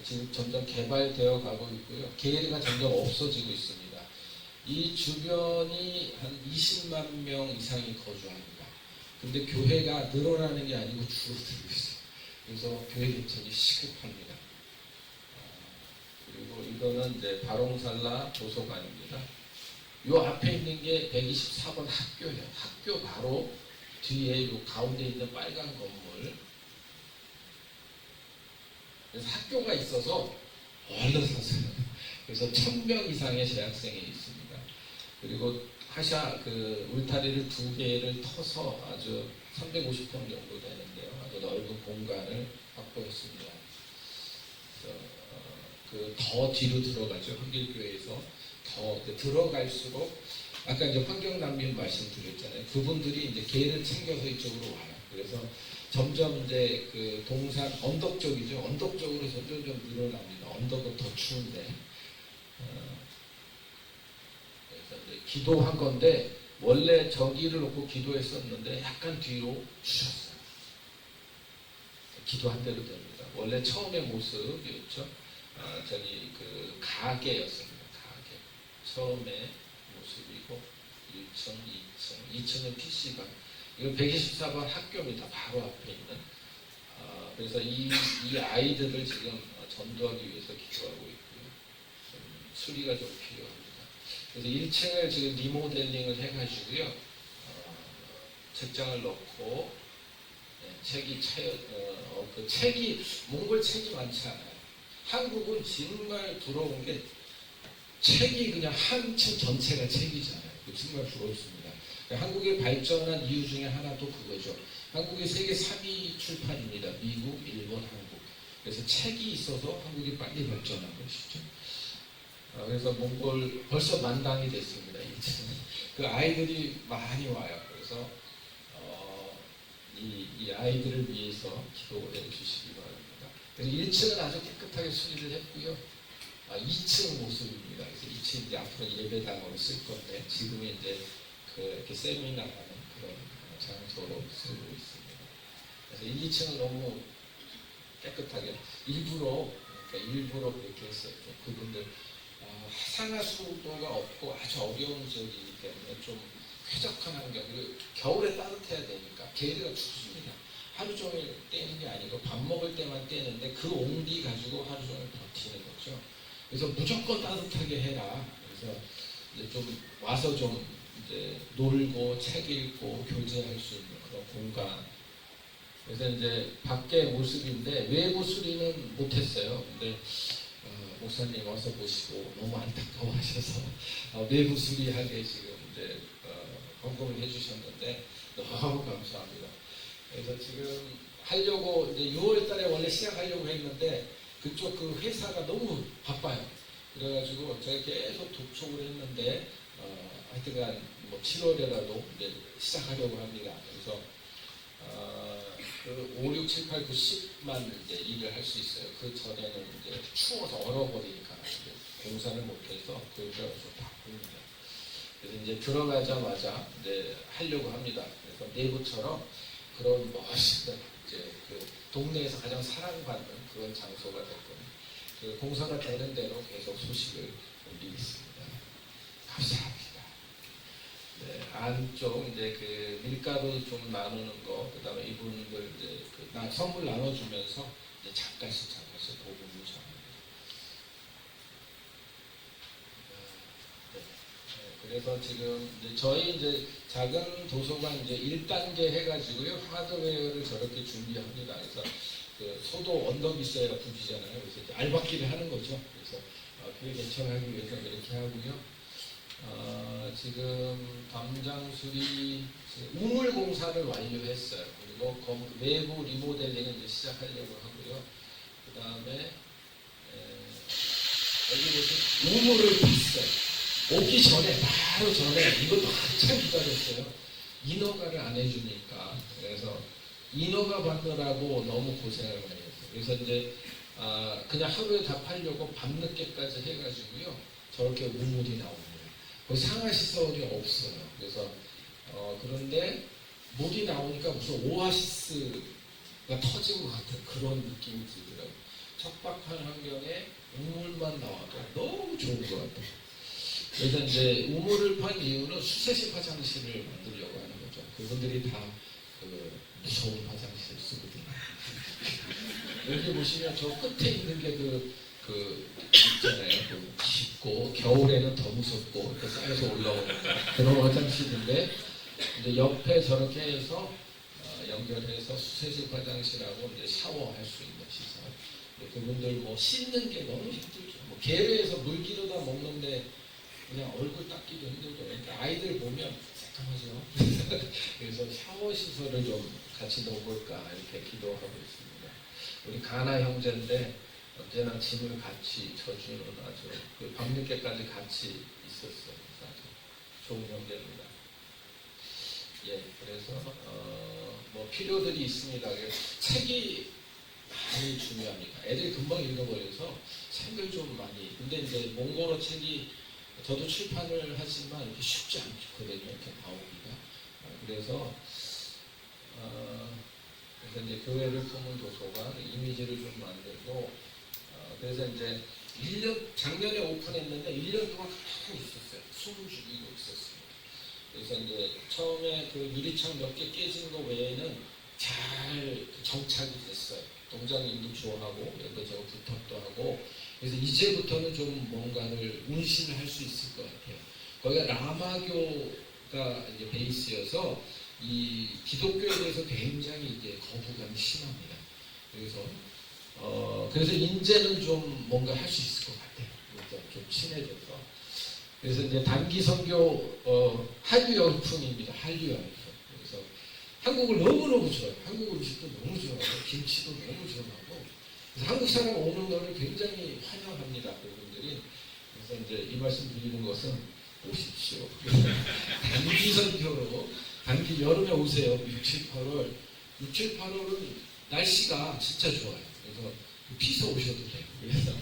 지금 점점 개발되어 가고 있고요. 계례가 점점 없어지고 있습니다. 이 주변이 한 20만 명 이상이 거주합니다. 근데 교회가 늘어나는 게 아니고 줄어들고 있어요. 그래서 교회 개척이 시급합니다. 그리고 이거는 이제 바롱살라 도서관입니다. 이 앞에 있는 게 124번 학교예요. 학교 바로 뒤에 이 가운데 있는 빨간 건물. 그래서 학교가 있어서 얼른 샀어요. 그래서 1000명 이상의 재학생이 있습니다. 그리고 울타리를 2개를 터서 아주 350평 정도 되는데요. 아주 넓은 공간을 확보했습니다. 그래서 더 뒤로 들어가죠. 한길교회에서 더 들어갈수록 아까 이제 환경난민 말씀드렸잖아요. 그분들이 이제 개를 챙겨서 이쪽으로 와요. 그래서 점점 이제 그 동산 언덕 쪽이죠. 언덕 쪽으로 점점 늘어납니다. 언덕은 더 추운데. 그래서 이제 기도한 건데 원래 저기를 놓고 기도했었는데 약간 뒤로 주셨어요. 기도한 대로 됩니다. 원래 처음의 모습이었죠. 저기 그 가게였습니다. 가게. 처음에 모습이고 1층, 2층, 2층은 PC방. 이거 124번 학교입니다. 바로 앞에 있는. 그래서 이 아이들을 지금 전도하기 위해서 기도하고 있고요. 좀 수리가 좀 필요합니다. 그래서 1층을 지금 리모델링을 해가지고요. 책장을 넣고 책이 그 책이 몽골 책이 많지 않아요. 한국은 정말 부러운 게 책이 그냥 한 층 전체가 책이잖아요. 정말 부럽습니다. 한국의 발전한 이유 중에 하나도 그거죠. 한국이 세계 3위 출판입니다. 미국, 일본, 한국. 그래서 책이 있어서 한국이 빨리 발전한 것이죠. 그래서 몽골 벌써 만당이 됐습니다. 그 아이들이 많이 와요. 그래서 이 아이들을 위해서 기도해 주시기 바랍니다. 그래서 1층은 아주 깨끗하게 수리를 했고요. 2층 모습입니다. 그래서 2층 이제 앞으로 예배당으로 쓸 건데 지금은 이제 이렇게 세미나하는 그런 장소로 쓰고 있습니다. 그래서 1, 2층은 너무 깨끗하게 일부러 그렇게 했어요. 그분들 산화수도가 없고 아주 어려운 지역이기 때문에 좀 쾌적한 환경, 그리고 겨울에 따뜻해야 되니까 개들가 죽습니다. 하루 종일 떼는 게 아니고 밥 먹을 때만 떼는데 그 온기 가지고 하루 종일 버티는 거죠. 그래서 무조건 따뜻하게 해라. 그래서 이제 좀 와서 좀 이제 놀고 책 읽고 교제할 수 있는 그런 공간. 그래서 이제 밖의 모습인데 외부 수리는 못했어요. 근데 목사님 와서 보시고 너무 안타까워하셔서 외부 수리하게 지금 이제 헌금을 해주셨는데 너무 감사합니다. 그래서 지금 하려고 이제 6월달에 원래 시작하려고 했는데 그쪽 그 회사가 너무 바빠요. 그래가지고 제가 계속 독촉을 했는데 하여튼간 뭐 7월에라도 이제 시작하려고 합니다. 그래서 그 5, 6, 7, 8, 9, 10만 이제 일을 할 수 있어요. 그 전에는 이제 추워서 얼어버리니까 이제 공사를 못해서 그걸 좀 바쁩니다. 그래서 이제 들어가자마자 이제 하려고 합니다. 그래서 내부처럼 그런 멋있는 이제 그 동네에서 가장 사랑받는 그런 장소가 될 겁니다. 그 공사가 되는 대로 계속 소식을 올리겠습니다. 감사합니다. 네, 안쪽 이제 그 밀가루 좀 나누는 거, 그다음에 이분들 이제 선물 나눠주면서 이제 잠깐씩 복음을 전합니다. 그래서 지금 이제 저희 이제 작은 도서관 이제 1단계 해가지고요 하드웨어를 저렇게 준비합니다. 그래서 그 소도 언덕이 있어야 부지잖아요. 그래서 이제 알박기를 하는 거죠. 그래서 그게 개척하기 위해서 이렇게 하고요. 지금 담장 수리 우물 공사를 완료했어요. 그리고 외부 리모델링을 이제 시작하려고 하고요. 그 다음에 여기 보시면 우물을 봤어요. 오기 전에 바로 전에 이것도 한참 기다렸어요. 인허가를 안 해주니까. 그래서 인허가 받느라고 너무 고생을 많이 했어요. 그래서 이제 그냥 하루에 다 팔려고 밤늦게까지 해가지고요 저렇게 우물이 나옵니다. 상하시설이 없어요. 그래서 그런데 물이 나오니까 무슨 오아시스가 터진 것 같은 그런 느낌이 들더라고요. 척박한 환경에 우물만 나와도 너무 좋은 것 같아요. 그래서 이제 우물을 판 이유는 수세식 화장실을 만들려고 하는 거죠. 그분들이 다 그 무서운 화장실 쓰거든요. 여기 보시면 저 끝에 있는 게 있잖아요. 깊고 겨울에는 더 무섭고 이렇게 쌓여서 올라오니까 그런 화장실인데 이제 옆에 저렇게 해서 연결해서 수세식 화장실하고 이제 샤워할 수 있는 시설. 그분들 뭐 씻는 게 너무 힘들죠. 뭐 게르에서 물 기르다 먹는데 그냥 얼굴 닦기도 힘들고 그러니까 아이들 보면 새까마죠. 그래서 샤워 시설을 좀 같이 넣어볼까 이렇게 기도하고 있습니다. 우리 가나 형제인데 언제나 짐을 같이 져주는 아주 밤늦게까지 같이 있었어요. 아주 좋은 형제입니다. 예, 그래서 뭐 필요들이 있습니다. 책이 많이 중요합니다. 애들이 금방 읽어버려서 책을 좀 많이. 근데 이제 몽골어 책이 저도 출판을 하지만 이렇게 쉽지 않거든요. 이렇게 나오기가. 그래서 그래서 이제 교회를 품은 도서관 이미지를 좀 만들고 그래서 이제 1년 작년에 오픈했는데 1년 동안 가만히 있었어요. 숨을 죽이고 있었어요. 그래서 이제 처음에 그 유리창 몇 개 깨진 거 외에는 잘 정착이 됐어요. 동장님도 좋아하고 여기저기 부탁도 하고 그래서 이제부터는 좀 뭔가를 운신을 할 수 있을 것 같아요. 거기가 라마교가 이제 베이스여서 이 기독교에 대해서 굉장히 이제 거부감이 심합니다. 그래서 이제는 좀 뭔가 할 수 있을 것 같아요. 좀 친해져서. 그래서 이제 단기 선교 한류 열풍입니다. 한류 열풍. 그래서 한국을 너무너무 좋아해요. 한국 음식도 너무 좋아하고 김치도 너무 좋아하고 그래서 한국 사람 오는 거를 굉장히 환영합니다. 그분들이. 그래서 이제 이 말씀 드리는 것은 오십시오. 단기 선교로 단기 여름에 오세요. 6, 7, 8월. 6, 7, 8월은 날씨가 진짜 좋아요. 그래서 피서 오셔도 돼요. 그래서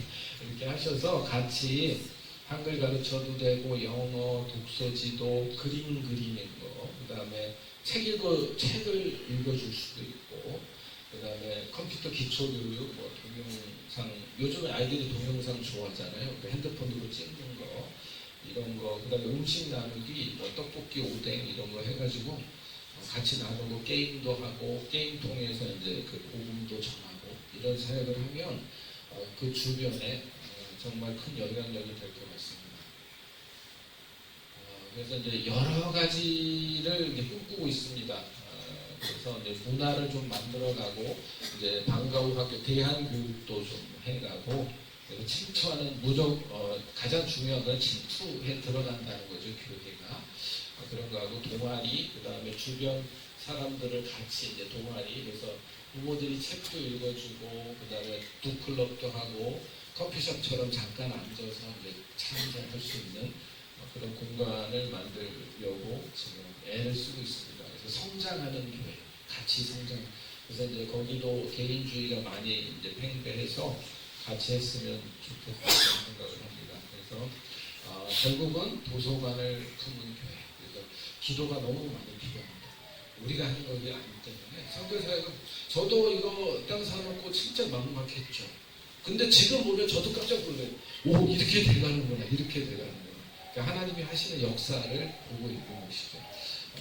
이렇게 하셔서 같이 한글 가르쳐도 되고 영어, 독서지도, 그림 그리는 거, 그 다음에 책을 읽어줄 수도 있고, 그 다음에 컴퓨터 기초교육, 뭐 동영상, 요즘에 아이들이 동영상 좋아하잖아요. 그 핸드폰으로 찍는 거, 이런 거, 그 다음에 음식 나누기, 뭐 떡볶이, 오뎅 이런 거 해가지고 같이 나누고 게임도 하고, 게임 통해서 이제 그 복음도 전하고, 이런 사역을 하면 그 주변에 정말 큰 영향력이 될 것 같습니다. 그래서 이제 여러 가지를 이제 꿈꾸고 있습니다. 그래서 이제 문화를 좀 만들어가고 이제 방과 후 학교 대한교육도 좀 해가고 그리고 침투하는 가장 중요한 건 침투에 들어간다는 거죠. 교회가 그런 거하고 동아리 그 다음에 주변 사람들을 같이 이제 동아리 그래서 부모들이 책도 읽어주고 그 다음에 북클럽도 하고 커피숍처럼 잠깐 앉아서 이제 차 한잔 할 수 있는 그런 공간을 만들려고 지금 애를 쓰고 있습니다. 그래서 성장하는 교회, 같이 성장. 그래서 이제 거기도 개인주의가 많이 이제 팽배해서 같이 했으면 좋겠다는 생각을 합니다. 그래서 결국은 도서관을 품은 교회. 그래서 기도가 너무 많이 필요합니다. 우리가 하는 것이 아니기 때문에 선교사역은 저도 이거 땅 사놓고 진짜 막막했죠. 근데 지금 보면 저도 깜짝 놀라요. 오, 이렇게 돼가는구나, 이렇게 돼가는구나. 그러니까 하나님이 하시는 역사를 보고 있는 것이죠.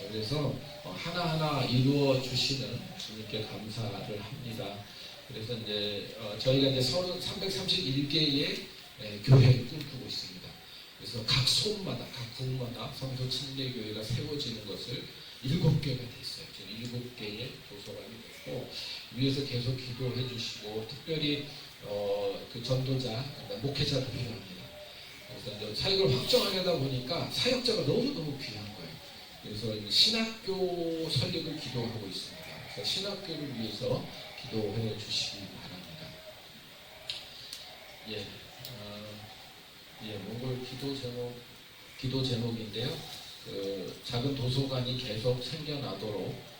그래서 하나하나 이루어 주시는 주님께 감사를 합니다. 그래서 이제 저희가 이제 331개의 교회를 꿈꾸고 있습니다. 그래서 각 손마다, 각 국마다 성도 침례교회가 세워지는 것을 7개가 됐어요. 지금 7개의 도서관이 됐고 위에서 계속 기도해 주시고 특별히 그 전도자, 목회자도 필요합니다. 그래서 이제 사역을 확정하려다 보니까 사역자가 너무너무 귀한 거예요. 그래서 신학교 설립을 기도하고 있습니다. 그래서 신학교를 위해서 기도해 주시기 바랍니다. 몽골 기도 제목인데요. 그 작은 도서관이 계속 생겨나도록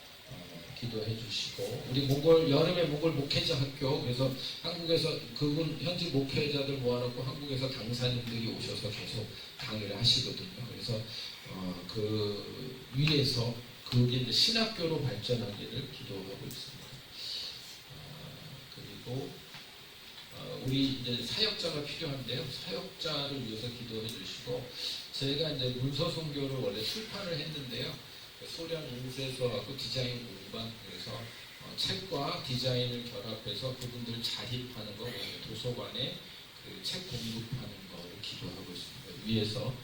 기도해 주시고 우리 여름에 몽골 목회자 학교 그래서 한국에서 그분 현지 목회자들 모아놓고 한국에서 강사님들이 오셔서 계속 강의를 하시거든요. 그래서 그 위에서 그게 이제 신학교로 발전하기를 기도하고 있습니다. 그리고 우리 이제 사역자가 필요한데요. 사역자를 위해서 기도해 주시고 제가 이제 문서 선교를 원래 출판을 했는데요. 소련 인쇄소하고 디자인 공간 그래서 책과 디자인을 결합해서 그분들 자립하는 거 도서관에 그 책 공급하는 거를 기도하고 있습니다. 위에서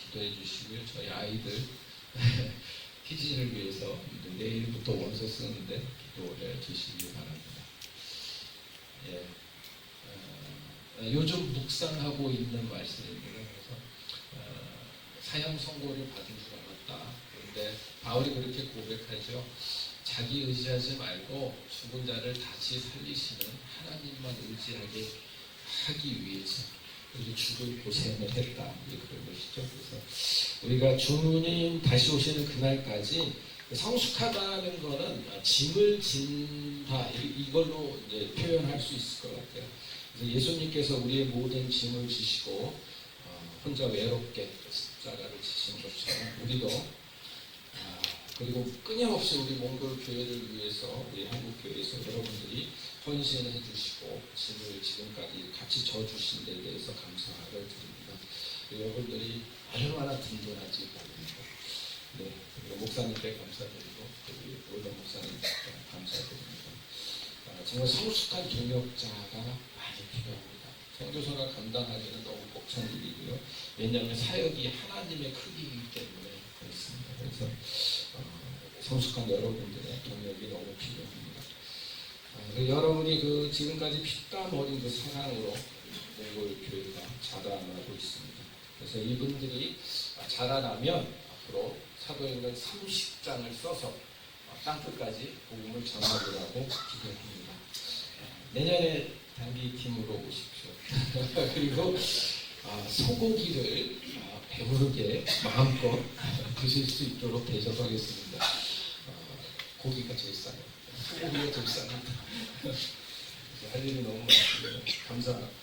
기도해 주시고요. 저희 아이들 희진을 위해서 내일부터 원서 쓰는데 기도해 주시기 바랍니다. 요즘 묵상하고 있는 말씀입니다. 그래서 사형 선고를 받은 줄 알았다. 그런데 바울이 그렇게 고백하죠. 자기 의지하지 말고 죽은 자를 다시 살리시는 하나님만 의지하게 하기 위해서 우리 죽을 고생을 했다. 그런 것이죠. 그래서 우리가 주님 다시 오시는 그날까지 성숙하다는 거는 짐을 진다 이걸로 이제 표현할 수 있을 것 같아요. 그래서 예수님께서 우리의 모든 짐을 지시고 혼자 외롭게 십자가를 지신 것처럼 우리도 그리고 끊임없이 우리 몽골 교회를 위해서 우리 한국 교회에서 여러분들이 헌신해 주시고 집을 지금까지 같이 져 주신 데 대해서 감사를 드립니다. 여러분들이 얼마나 든든한지 모릅니다. 네, 목사님께 감사드리고 우리 오일런 목사님께 감사드립니다. 정말 성숙한 동역자가 많이 필요합니다. 선교사가 감당하기는 너무 벅찬 일이고요. 왜냐하면 사역이 하나님의 크기이기 때문에 그렇습니다. 그래서 성숙한 여러분들의 동역이 너무 필요합니다. 여러분이 지금까지 피땀 어린 사랑으로 몽골 교회가 자라나고 있습니다. 그래서 이분들이 자라나면 앞으로 사도행전 30장을 써서 땅끝까지 복음을 전하리라고 기대합니다. 내년에 단기팀으로 오십시오. 그리고 소고기를 배부르게 마음껏 드실 수 있도록 대접하겠습니다. 고기가 제일 싸요. 소고기가 제일 쌉니다. 할 일이 너무 많습니다. 감사합니다.